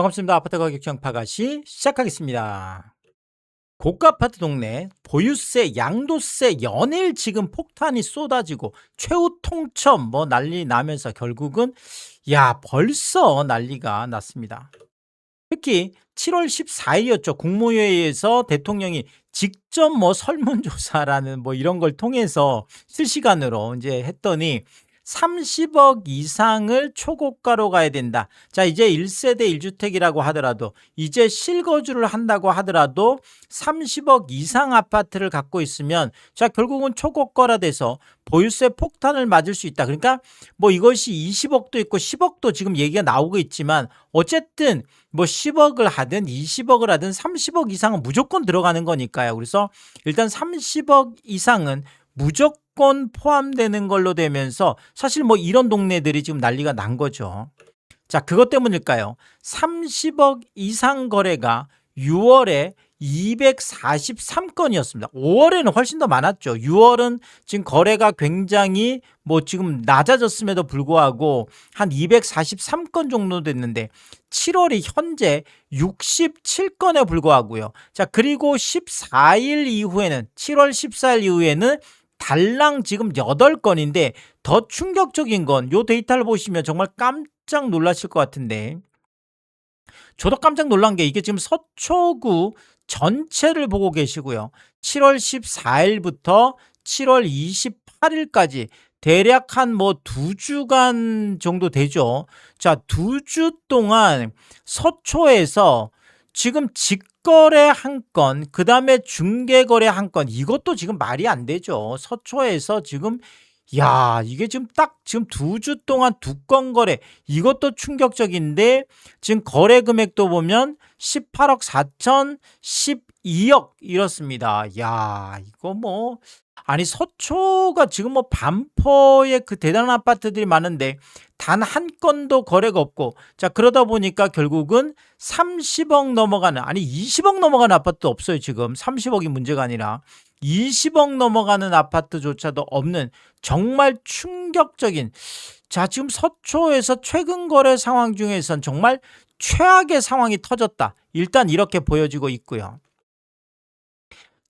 반갑습니다. 아파트 가격 정파가시 시작하겠습니다. 고가 아파트 동네 보유세, 양도세 연일 지금 폭탄이 쏟아지고 최후 통첩 뭐 난리 나면서 결국은 벌써 난리가 났습니다. 특히 7월 14일이었죠. 국무회의에서 대통령이 직접 뭐 설문조사라는 뭐 이런 걸 통해서 실시간으로 이제 했더니 30억 이상을 초고가로 가야 된다. 자, 이제 1세대 1주택이라고 하더라도 이제 실거주를 한다고 하더라도 30억 이상 아파트를 갖고 있으면 자, 결국은 초고가라 돼서 보유세 폭탄을 맞을 수 있다. 그러니까 뭐 이것이 20억도 있고 10억도 지금 얘기가 나오고 있지만 어쨌든 뭐 10억을 하든 20억을 하든 30억 이상은 무조건 들어가는 거니까요. 그래서 일단 30억 이상은 무조건 포함되는 걸로 되면서 사실 뭐 이런 동네들이 지금 난리가 난 거죠. 자, 그것 때문일까요? 30억 이상 거래가 6월에 243건이었습니다. 5월에는 훨씬 더 많았죠. 6월은 지금 거래가 굉장히 뭐 지금 낮아졌음에도 불구하고 한 243건 정도 됐는데 7월이 현재 67건에 불과하고요. 자, 그리고 14일 이후에는 7월 14일 이후에는 달랑 지금 8건인데 더 충격적인 건 요 데이터를 보시면 정말 깜짝 놀라실 것 같은데 저도 깜짝 놀란 게 이게 지금 서초구 전체를 보고 계시고요. 7월 14일부터 7월 28일까지 대략 한 뭐 2주간 정도 되죠. 자, 2주 동안 서초에서 지금 직거래 한 건, 그 다음에 중개거래 한 건, 이것도 지금 말이 안 되죠. 서초에서 지금 이게 지금 딱 지금 2주 동안 2건 거래, 이것도 충격적인데 지금 거래 금액도 보면 18억 4천, 12억 이렇습니다. 이거 뭐 아니 서초가 지금 뭐 반포에 그 대단한 아파트들이 많은데 단 한 건도 거래가 없고 자 그러다 보니까 결국은 30억 넘어가는 아니 20억 넘어가는 아파트도 없어요. 지금 30억이 문제가 아니라 20억 넘어가는 아파트조차도 없는 정말 충격적인 자 지금 서초에서 최근 거래 상황 중에선 정말 최악의 상황이 터졌다. 일단 이렇게 보여지고 있고요.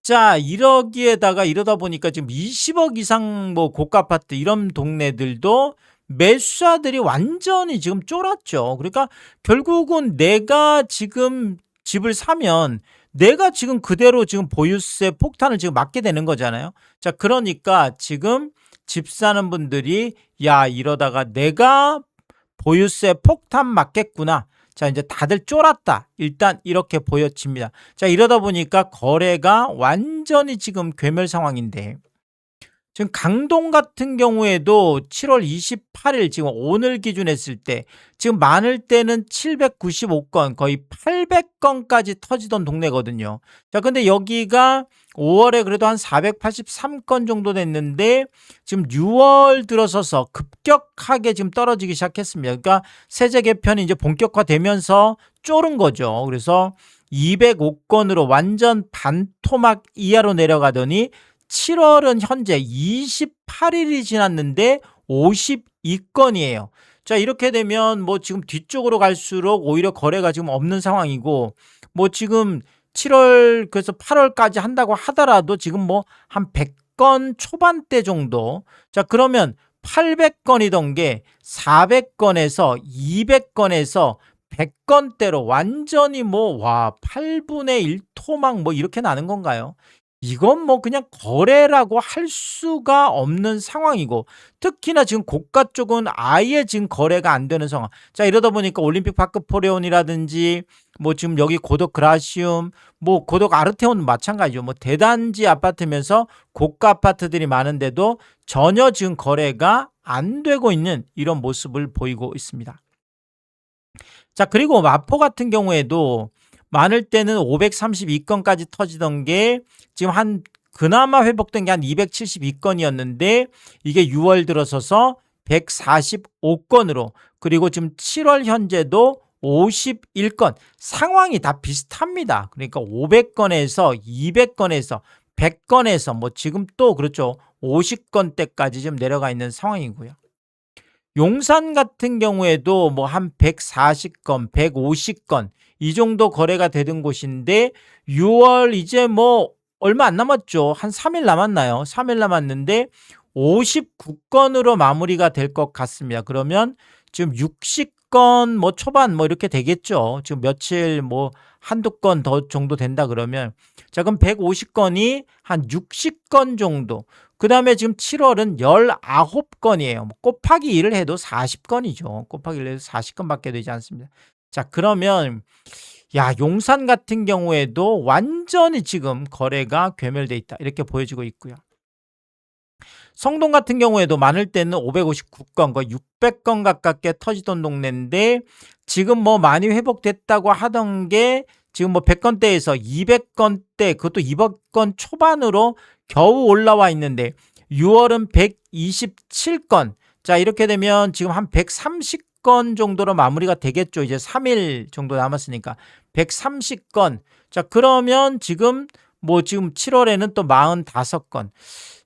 자, 이러다 보니까 지금 20억 이상 뭐 고가 아파트 이런 동네들도 매수자들이 완전히 지금 쫄았죠. 그러니까 결국은 내가 지금 집을 사면 내가 지금 그대로 지금 보유세 폭탄을 지금 맞게 되는 거잖아요. 자, 그러니까 지금 집 사는 분들이 이러다가 내가 보유세 폭탄 맞겠구나. 자, 이제 다들 쫄았다. 일단 이렇게 보여집니다. 자, 이러다 보니까 거래가 완전히 지금 괴멸 상황인데 지금 강동 같은 경우에도 7월 28일 지금 오늘 기준 했을 때 지금 많을 때는 795건 거의 800건까지 터지던 동네거든요. 자, 근데 여기가 5월에 그래도 한 483건 정도 됐는데 지금 6월 들어서서 급격하게 지금 떨어지기 시작했습니다. 그러니까 세제 개편이 이제 본격화되면서 쫄은 거죠. 그래서 205건으로 완전 반토막 이하로 내려가더니 7월은 현재 28일이 지났는데 52건이에요. 자, 이렇게 되면 뭐 지금 뒤쪽으로 갈수록 오히려 거래가 지금 없는 상황이고 뭐 지금 7월 그래서 8월까지 한다고 하더라도 지금 뭐 한 100건 초반대 정도. 자, 그러면 800건이던 게 400건에서 200건에서 100건대로 완전히 8분의 1 토막 뭐 이렇게 나는 건가요? 이건 뭐 그냥 거래라고 할 수가 없는 상황이고 특히나 지금 고가 쪽은 아예 지금 거래가 안 되는 상황. 자, 이러다 보니까 올림픽 파크 포레온이라든지 뭐 지금 여기 고덕 그라시움 뭐 고덕 아르테온 마찬가지죠. 뭐 대단지 아파트면서 고가 아파트들이 많은데도 전혀 지금 거래가 안 되고 있는 이런 모습을 보이고 있습니다. 자, 그리고 마포 같은 경우에도 많을 때는 532건까지 터지던 게 지금 한 그나마 회복된 게 한 272건이었는데 이게 6월 들어서서 145건으로 그리고 지금 7월 현재도 51건 상황이 다 비슷합니다. 그러니까 500건에서 200건에서 100건에서 뭐 지금 또 그렇죠. 50건대까지 좀 내려가 있는 상황이고요. 용산 같은 경우에도 뭐 한 140건, 150건 이 정도 거래가 되던 곳인데 6월 이제 뭐 얼마 안 남았죠. 한 3일 남았나요? 3일 남았는데 59건으로 마무리가 될 것 같습니다. 그러면 지금 60건 뭐 초반 뭐 이렇게 되겠죠. 지금 며칠 뭐 한두 건 더 정도 된다 그러면 자 그럼 150건이 한 60건 정도. 그 다음에 지금 7월은 19건이에요. 뭐 곱하기 1을 해도 40건이죠. 곱하기 1을 해도 40건밖에 되지 않습니다. 자 그러면 야 용산 같은 경우에도 완전히 지금 거래가 괴멸돼 있다. 이렇게 보여지고 있고요. 성동 같은 경우에도 많을 때는 559건, 거의 600건 가깝게 터지던 동네인데 지금 뭐 많이 회복됐다고 하던 게 지금 뭐 100건대에서 200건대, 그것도 200건 초반으로 겨우 올라와 있는데 6월은 127건. 자, 이렇게 되면 지금 한 130건 정도로 마무리가 되겠죠. 이제 3일 정도 남았으니까 130건. 자, 그러면 지금 뭐 지금 7월에는 또 45건.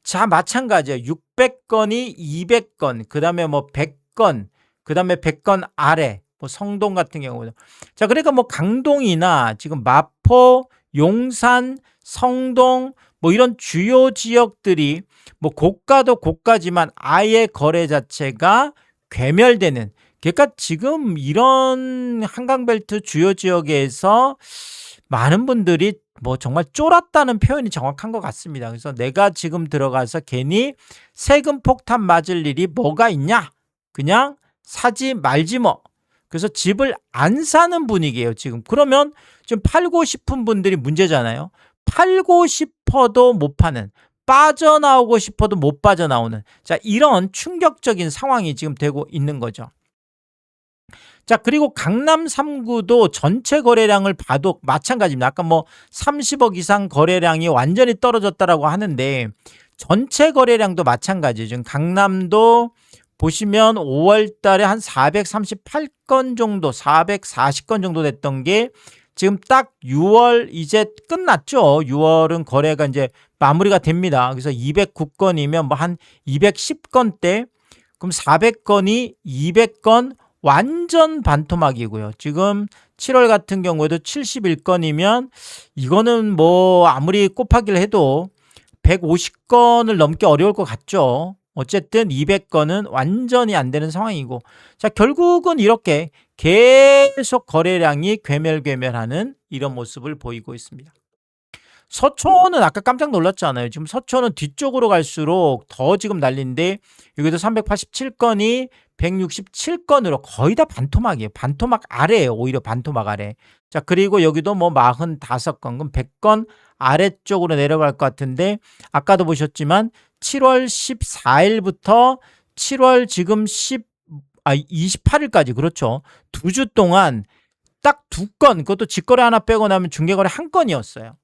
자, 마찬가지예요. 600건이 200건, 그 다음에 뭐 100건, 그 다음에 100건 아래, 뭐 성동 같은 경우는. 자, 그러니까 뭐 강동이나 지금 마포, 용산, 성동, 뭐 이런 주요 지역들이 뭐 고가도 고가지만 아예 거래 자체가 괴멸되는. 그러니까 지금 이런 한강벨트 주요 지역에서 많은 분들이 뭐 정말 쫄았다는 표현이 정확한 것 같습니다. 그래서 내가 지금 들어가서 괜히 세금 폭탄 맞을 일이 뭐가 있냐? 그냥 사지 말지 뭐. 그래서 집을 안 사는 분위기예요, 지금. 그러면 지금 팔고 싶은 분들이 문제잖아요. 팔고 싶어도 못 파는, 빠져나오고 싶어도 못 빠져나오는, 자, 이런 충격적인 상황이 지금 되고 있는 거죠. 자, 그리고 강남 3구도 전체 거래량을 봐도 마찬가지입니다. 아까 뭐 30억 이상 거래량이 완전히 떨어졌다라고 하는데 전체 거래량도 마찬가지예요. 지금 강남도 보시면 5월 달에 한 438건 정도, 440건 정도 됐던 게 지금 딱 6월 이제 끝났죠. 6월은 거래가 이제 마무리가 됩니다. 그래서 209건이면 뭐 한 210건대, 그럼 400건이 200건 완전 반토막이고요. 지금 7월 같은 경우에도 71건이면 이거는 뭐 아무리 곱하기를 해도 150건을 넘기 어려울 것 같죠. 어쨌든 200건은 완전히 안 되는 상황이고, 자, 결국은 이렇게 계속 거래량이 괴멸하는 이런 모습을 보이고 있습니다. 서초는 아까 깜짝 놀랐잖아요. 지금 서초는 뒤쪽으로 갈수록 더 지금 난리인데 여기도 387건이 167건으로 거의 다 반토막이에요. 반토막 아래예요. 오히려 반토막 아래. 자, 그리고 여기도 뭐 45건, 그럼 100건 아래쪽으로 내려갈 것 같은데 아까도 보셨지만 7월 14일부터 7월 지금 28일까지 그렇죠. 2주 동안 딱 2건, 그것도 직거래 하나 빼고 나면 중개거래 1건이었어요.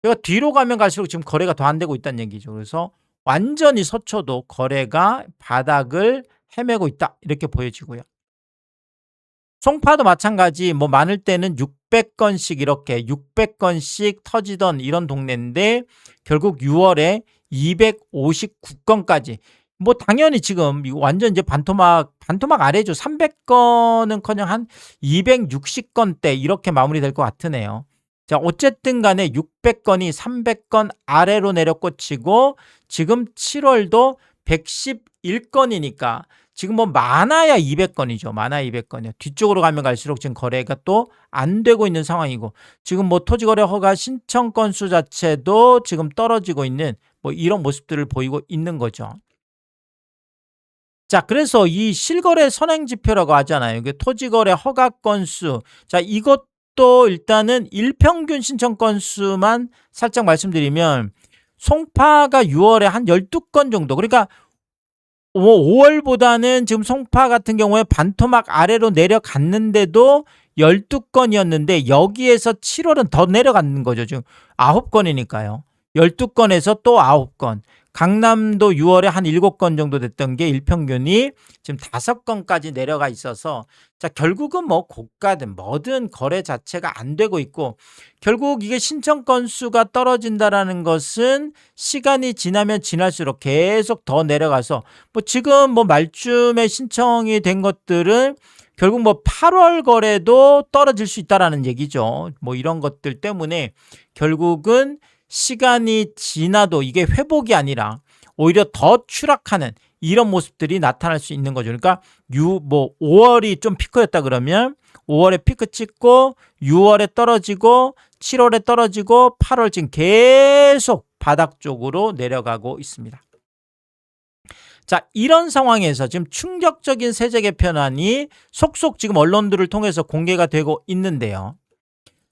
그러니까 뒤로 가면 갈수록 지금 거래가 더 안 되고 있다는 얘기죠. 그래서 완전히 서초도 거래가 바닥을 헤매고 있다. 이렇게 보여지고요. 송파도 마찬가지, 뭐 많을 때는 600건씩 이렇게 600건씩 터지던 이런 동네인데 결국 6월에 259건까지. 뭐 당연히 지금 완전 이제 반토막 아래죠. 300건은커녕 한 260건대 이렇게 마무리될 것 같으네요. 자, 어쨌든 간에 600건이 300건 아래로 내려꽂히고 지금 7월도 111건이니까 지금 뭐 많아야 200건이죠. 많아야 200건이요. 뒤쪽으로 가면 갈수록 지금 거래가 또 안 되고 있는 상황이고 지금 뭐 토지거래 허가 신청 건수 자체도 지금 떨어지고 있는 뭐 이런 모습들을 보이고 있는 거죠. 자, 그래서 이 실거래 선행지표라고 하잖아요. 이게 토지거래 허가 건수. 자, 이것도 일단은 일평균 신청 건수만 살짝 말씀드리면 송파가 6월에 한 12건 정도. 그러니까 5월보다는 지금 송파 같은 경우에 반토막 아래로 내려갔는데도 12건이었는데 여기에서 7월은 더 내려가는 거죠. 지금 9건이니까요. 12건에서 또 9건. 강남도 6월에 한 7건 정도 됐던 게 일평균이 지금 5건까지 내려가 있어서 자, 결국은 뭐 고가든 뭐든 거래 자체가 안 되고 있고 결국 이게 신청 건수가 떨어진다라는 것은 시간이 지나면 지날수록 계속 더 내려가서 뭐 지금 뭐 말쯤에 신청이 된 것들은 결국 뭐 8월 거래도 떨어질 수 있다라는 얘기죠. 뭐 이런 것들 때문에 결국은 시간이 지나도 이게 회복이 아니라 오히려 더 추락하는 이런 모습들이 나타날 수 있는 거죠. 그러니까 5월이 좀 피크였다 그러면 5월에 피크 찍고 6월에 떨어지고 7월에 떨어지고 8월 지금 계속 바닥 쪽으로 내려가고 있습니다. 자, 이런 상황에서 지금 충격적인 세제 개편안이 속속 지금 언론들을 통해서 공개가 되고 있는데요.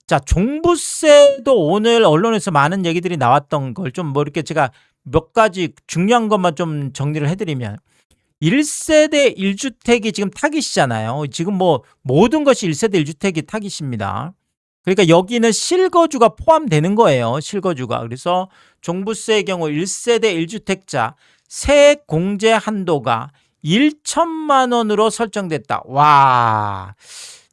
자, 종부세도 오늘 언론에서 많은 얘기들이 나왔던 걸 좀 뭐 이렇게 제가 몇 가지 중요한 것만 좀 정리를 해드리면 1세대 1주택이 지금 타깃이잖아요. 지금 뭐 모든 것이 1세대 1주택이 타깃입니다. 그러니까 여기는 실거주가 포함되는 거예요. 실거주가. 그래서 종부세의 경우 1세대 1주택자 세액 공제 한도가 1천만 원으로 설정됐다. 와.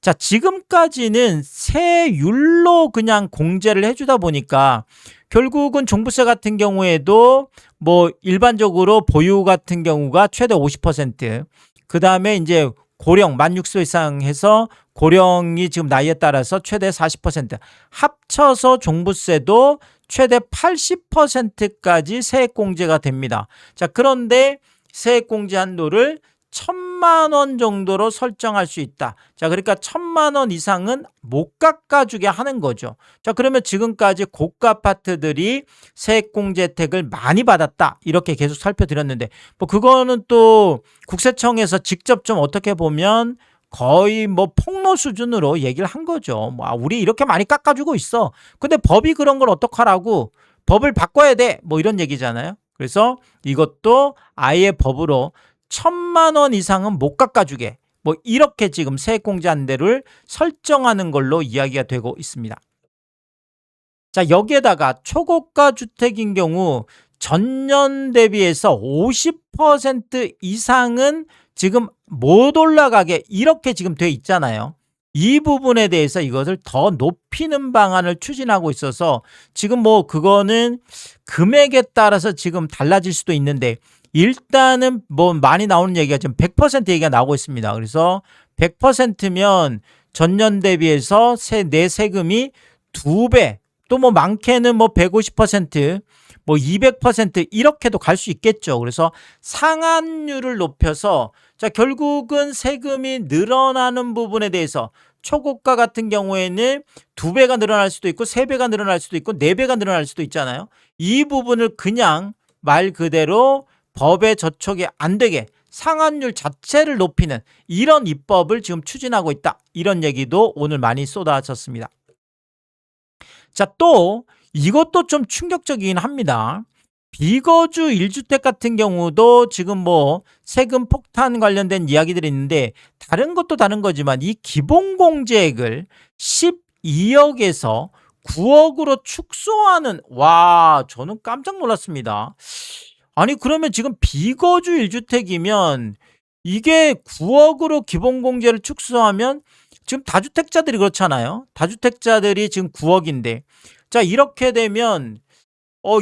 자, 지금까지는 세율로 그냥 공제를 해주다 보니까 결국은 종부세 같은 경우에도 뭐 일반적으로 보유 같은 경우가 최대 50%, 그 다음에 이제 고령 만 6세 이상 해서 고령이 지금 나이에 따라서 최대 40%, 합쳐서 종부세도 최대 80%까지 세액공제가 됩니다. 자, 그런데 세액공제 한도를 1,000만 원 정도로 설정할 수 있다. 자, 그러니까 1,000만 원 이상은 못 깎아주게 하는 거죠. 자, 그러면 지금까지 고가 아파트들이 세액공제 혜택을 많이 받았다. 이렇게 계속 살펴드렸는데, 뭐 그거는 또 국세청에서 직접 좀 어떻게 보면 거의 뭐 폭로 수준으로 얘기를 한 거죠. 뭐 우리 이렇게 많이 깎아주고 있어. 근데 법이 그런 걸 어떡하라고? 법을 바꿔야 돼. 뭐 이런 얘기잖아요. 그래서 이것도 아예 법으로 1,000만 원 이상은 못 깎아주게, 뭐 이렇게 지금 세액공제 한도를 설정하는 걸로 이야기가 되고 있습니다. 자, 여기에다가 초고가 주택인 경우 전년 대비해서 50% 이상은 지금 못 올라가게 이렇게 지금 돼 있잖아요. 이 부분에 대해서 이것을 더 높이는 방안을 추진하고 있어서 지금 뭐 그거는 금액에 따라서 지금 달라질 수도 있는데 일단은 뭐 많이 나오는 얘기가 지금 100% 얘기가 나오고 있습니다. 그래서 100%면 전년 대비해서 내 세금이 2배, 또 뭐 많게는 뭐 150%, 뭐 200% 이렇게도 갈 수 있겠죠. 그래서 상한율을 높여서 자, 결국은 세금이 늘어나는 부분에 대해서 초고가 같은 경우에는 2배가 늘어날 수도 있고 3배가 늘어날 수도 있고 4배가 늘어날 수도 있잖아요. 이 부분을 그냥 말 그대로 법에 저촉이 안 되게 상한율 자체를 높이는 이런 입법을 지금 추진하고 있다. 이런 얘기도 오늘 많이 쏟아졌습니다. 자, 또 이것도 좀 충격적이긴 합니다. 비거주 1주택 같은 경우도 지금 뭐 세금 폭탄 관련된 이야기들이 있는데 다른 것도 다른 거지만 이 기본공제액을 12억에서 9억으로 축소하는, 와, 저는 깜짝 놀랐습니다. 아니 그러면 지금 비거주 1주택이면 이게 9억으로 기본공제를 축소하면 지금 다주택자들이 그렇잖아요. 다주택자들이 지금 9억인데 자, 이렇게 되면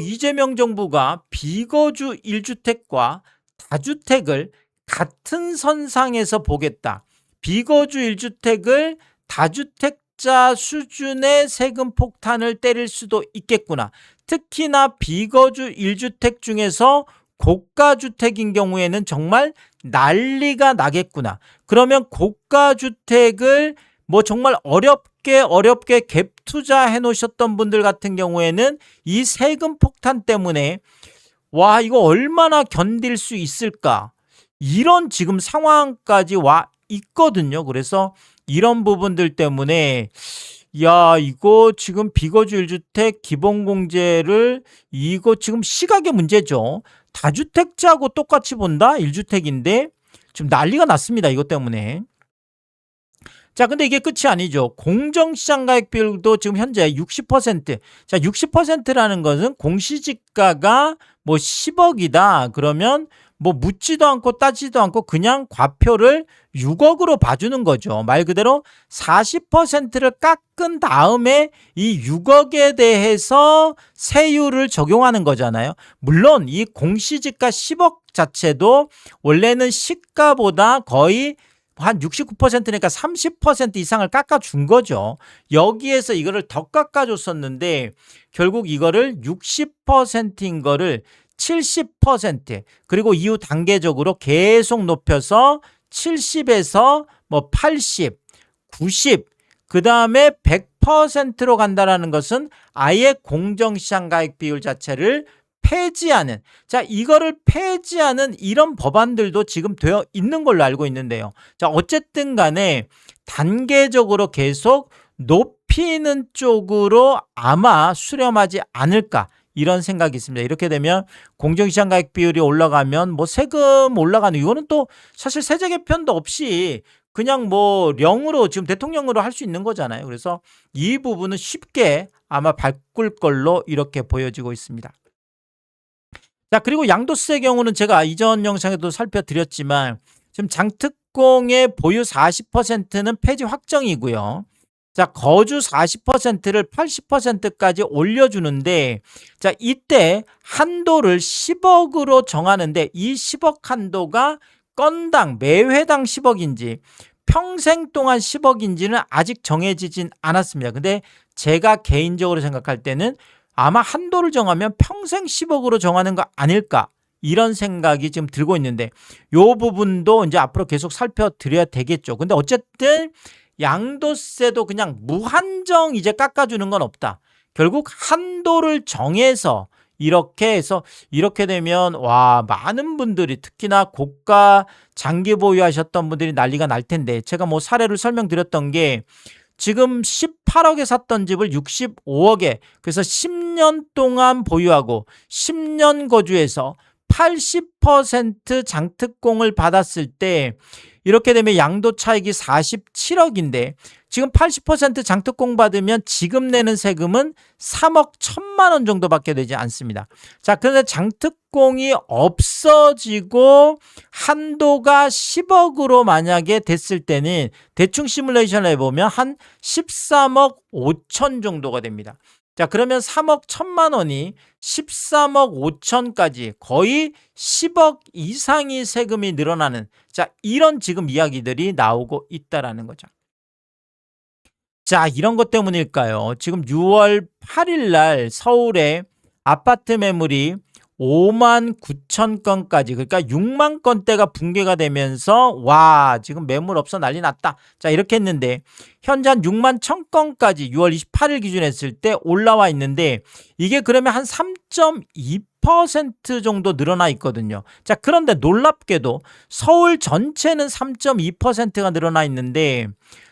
이재명 정부가 비거주 1주택과 다주택을 같은 선상에서 보겠다. 비거주 1주택을 다주택자 수준의 세금 폭탄을 때릴 수도 있겠구나. 특히나 비거주 1주택 중에서 고가주택인 경우에는 정말 난리가 나겠구나. 그러면 고가주택을 뭐 정말 어렵게 갭 투자해 놓으셨던 분들 같은 경우에는 이 세금 폭탄 때문에 와, 이거 얼마나 견딜 수 있을까? 이런 지금 상황까지 와 있거든요. 그래서 이런 부분들 때문에 야, 이거 지금 비거주 1주택 기본공제를 이거 지금 시각의 문제죠. 다주택자하고 똑같이 본다? 1주택인데 지금 난리가 났습니다. 이것 때문에. 자, 근데 이게 끝이 아니죠. 공정시장 가액 비율도 지금 현재 60%. 자, 60%라는 것은 공시지가가 뭐 10억이다. 그러면 뭐 묻지도 않고 따지도 않고 그냥 과표를 6억으로 봐주는 거죠. 말 그대로 40%를 깎은 다음에 이 6억에 대해서 세율을 적용하는 거잖아요. 물론 이 공시지가 10억 자체도 원래는 시가보다 거의 한 69%니까 30% 이상을 깎아준 거죠. 여기에서 이거를 더 깎아줬었는데 결국 이거를 60%인 거를 70% 그리고 이후 단계적으로 계속 높여서 70에서 뭐 80, 90, 그 다음에 100%로 간다라는 것은 아예 공정시장 가액 비율 자체를 폐지하는, 자, 이거를 폐지하는 이런 법안들도 지금 되어 있는 걸로 알고 있는데요. 자, 어쨌든 간에 단계적으로 계속 높이는 쪽으로 아마 수렴하지 않을까, 이런 생각이 있습니다. 이렇게 되면 공정시장 가액 비율이 올라가면 뭐 세금 올라가는, 이거는 또 사실 세제 개편도 없이 그냥 뭐 0으로 지금 대통령으로 할 수 있는 거잖아요. 그래서 이 부분은 쉽게 아마 바꿀 걸로 이렇게 보여지고 있습니다. 자, 그리고 양도세의 경우는 제가 이전 영상에도 살펴드렸지만 지금 장특공의 보유 40%는 폐지 확정이고요. 자, 거주 40%를 80%까지 올려주는데, 자, 이때 한도를 10억으로 정하는데 이 10억 한도가 건당 매회당 10억인지 평생 동안 10억인지는 아직 정해지진 않았습니다. 근데 제가 개인적으로 생각할 때는 아마 한도를 정하면 평생 10억으로 정하는 거 아닐까, 이런 생각이 지금 들고 있는데 이 부분도 이제 앞으로 계속 살펴드려야 되겠죠. 근데 어쨌든 양도세도 그냥 무한정 이제 깎아주는 건 없다. 결국 한도를 정해서 이렇게 해서 이렇게 되면 와, 많은 분들이 특히나 고가 장기 보유하셨던 분들이 난리가 날 텐데, 제가 뭐 사례를 설명드렸던 게 지금 18억에 샀던 집을 65억에, 그래서 10년 동안 보유하고 10년 거주해서 80% 장특공을 받았을 때 이렇게 되면 양도 차익이 47억인데 지금 80% 장특공 받으면 지금 내는 세금은 3억 1천만 원 정도밖에 되지 않습니다. 자, 그런데 장특공이 없어지고 한도가 10억으로 만약에 됐을 때는 대충 시뮬레이션을 해보면 한 13억 5천 정도가 됩니다. 자, 그러면 3억 1천만 원이 13억 5천까지 거의 10억 이상이 세금이 늘어나는, 자, 이런 지금 이야기들이 나오고 있다라는 거죠. 자, 이런 것 때문일까요? 지금 6월 8일 날 서울에 아파트 매물이 5만 9천 건까지, 그러니까 6만 건대가 붕괴가 되면서 와, 지금 매물 없어 난리 났다. 자, 이렇게 했는데 현재 한 6만 1천 건까지 6월 28일 기준 했을 때 올라와 있는데 이게 그러면 한 3.2% 정도 늘어나 있거든요. 자, 그런데 놀랍게도 서울 전체는 3.2%가 늘어나 있는데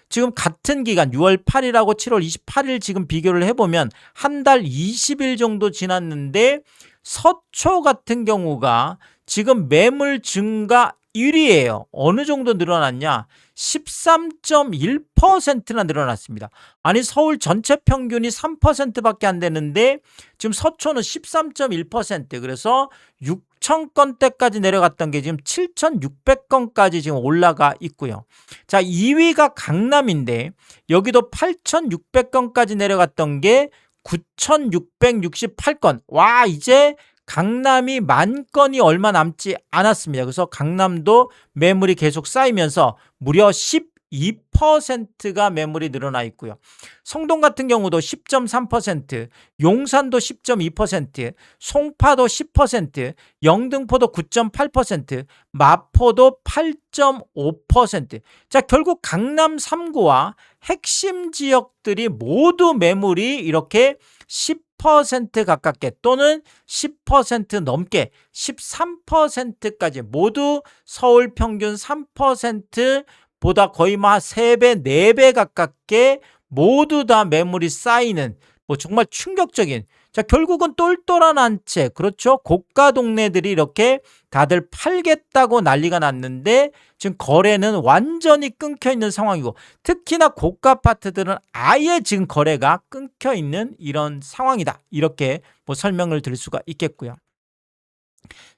지금 같은 기간 6월 8일하고 7월 28일 지금 비교를 해보면 한 달 20일 정도 지났는데 서초 같은 경우가 지금 매물 증가 1위예요. 어느 정도 늘어났냐? 13.1%나 늘어났습니다. 아니, 서울 전체 평균이 3%밖에 안 되는데 지금 서초는 13.1%, 그래서 6천 건대까지 내려갔던 게 지금 7,600건까지 지금 올라가 있고요. 자, 2위가 강남인데 여기도 8,600건까지 내려갔던 게 9,668건. 와, 이제 강남이 만 건이 얼마 남지 않았습니다. 그래서 강남도 매물이 계속 쌓이면서 무려 12%가 매물이 늘어나 있고요. 성동 같은 경우도 10.3%, 용산도 10.2%, 송파도 10%, 영등포도 9.8%, 마포도 8.5%. 자, 결국 강남 3구와 핵심 지역들이 모두 매물이 이렇게 10% 가깝게 또는 10% 넘게 13%까지 모두 서울 평균 3%보다 거의 막 3배, 4배 가깝게 모두 다 매물이 쌓이는 뭐 정말 충격적인, 자, 결국은 똘똘한 한 채, 그렇죠? 고가 동네들이 이렇게 다들 팔겠다고 난리가 났는데 지금 거래는 완전히 끊겨 있는 상황이고, 특히나 고가 아파트들은 아예 지금 거래가 끊겨 있는 이런 상황이다. 이렇게 뭐 설명을 드릴 수가 있겠고요.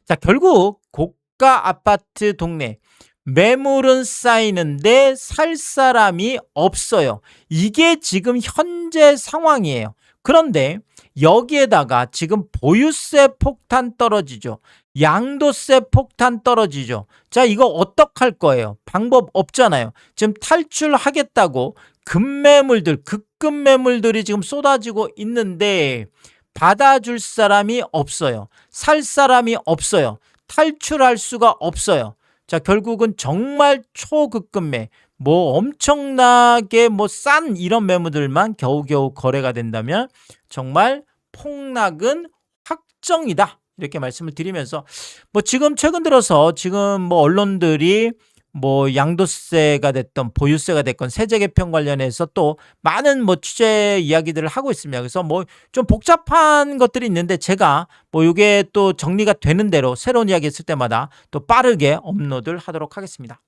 자, 결국 고가 아파트 동네 매물은 쌓이는데 살 사람이 없어요. 이게 지금 현재 상황이에요. 그런데 여기에다가 지금 보유세 폭탄 떨어지죠. 양도세 폭탄 떨어지죠. 자, 이거 어떡할 거예요? 방법 없잖아요. 지금 탈출하겠다고 급매물들, 급급매물들이 지금 쏟아지고 있는데 받아줄 사람이 없어요. 살 사람이 없어요. 탈출할 수가 없어요. 자, 결국은 정말 초급급매, 뭐 엄청나게 뭐 싼 이런 매물들만 겨우겨우 거래가 된다면 정말 폭락은 확정이다. 이렇게 말씀을 드리면서, 뭐 지금 최근 들어서 지금 뭐 언론들이 뭐 양도세가 됐던 보유세가 됐건 세제 개편 관련해서 또 많은 뭐 취재 이야기들을 하고 있습니다. 그래서 뭐 좀 복잡한 것들이 있는데 제가 뭐 이게 또 정리가 되는 대로 새로운 이야기 있을 때마다 또 빠르게 업로드를 하도록 하겠습니다.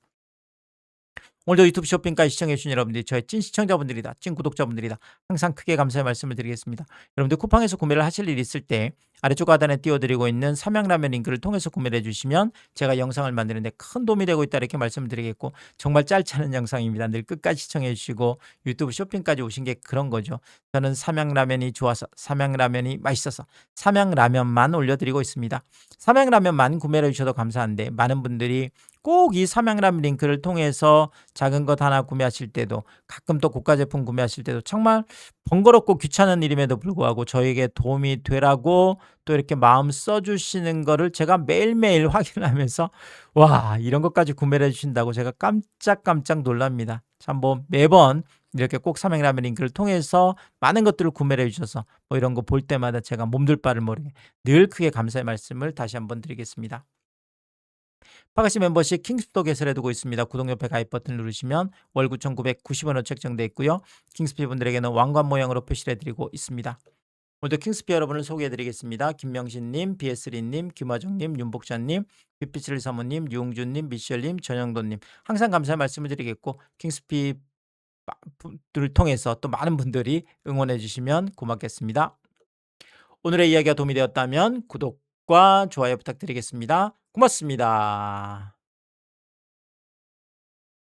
오늘도 유튜브 쇼핑까지 시청해주신 여러분들이 저의 찐 시청자분들이다, 찐 구독자분들이다. 항상 크게 감사의 말씀을 드리겠습니다. 여러분들 쿠팡에서 구매를 하실 일 있을 때 아래쪽 하단에 띄워드리고 있는 삼양라면 링크를 통해서 구매를 해주시면 제가 영상을 만드는데 큰 도움이 되고 있다, 이렇게 말씀을 드리겠고, 정말 짧지 않은 영상입니다. 늘 끝까지 시청해주시고 유튜브 쇼핑까지 오신 게 그런 거죠. 저는 삼양라면이 좋아서, 삼양라면이 맛있어서 삼양라면만 올려드리고 있습니다. 삼양라면만 구매를 해주셔도 감사한데, 많은 분들이 꼭 이 삼양라면 링크를 통해서 작은 것 하나 구매하실 때도, 가끔 또 고가 제품 구매하실 때도 정말 번거롭고 귀찮은 일임에도 불구하고 저에게 도움이 되라고 또 이렇게 마음 써주시는 거를 제가 매일매일 확인하면서, 와, 이런 것까지 구매를 해주신다고 제가 깜짝깜짝 놀랍니다. 참, 뭐 매번 이렇게 꼭 삼양라면 링크를 통해서 많은 것들을 구매를 해주셔서 뭐 이런 거 볼 때마다 제가 몸둘 바를 모르게 늘 크게 감사의 말씀을 다시 한번 드리겠습니다. 파가시 멤버십 킹스피도 개설해두고 있습니다. 구독 옆에 가입 버튼을 누르시면 월 9,990원으로 책정되어 있고요. 킹스피 분들에게는 왕관 모양으로 표시를 해드리고 있습니다. 오늘도 킹스피 여러분을 소개해드리겠습니다. 김명신님, BS리님, 김화정님, 윤복자님, 빛빛을 사모님, 유웅준님, 미셸님, 전영돈님, 항상 감사의 말씀을 드리겠고, 킹스피 분들을 통해서 또 많은 분들이 응원해 주시면 고맙겠습니다. 오늘의 이야기가 도움이 되었다면 구독과 좋아요 부탁드리겠습니다. 고맙습니다.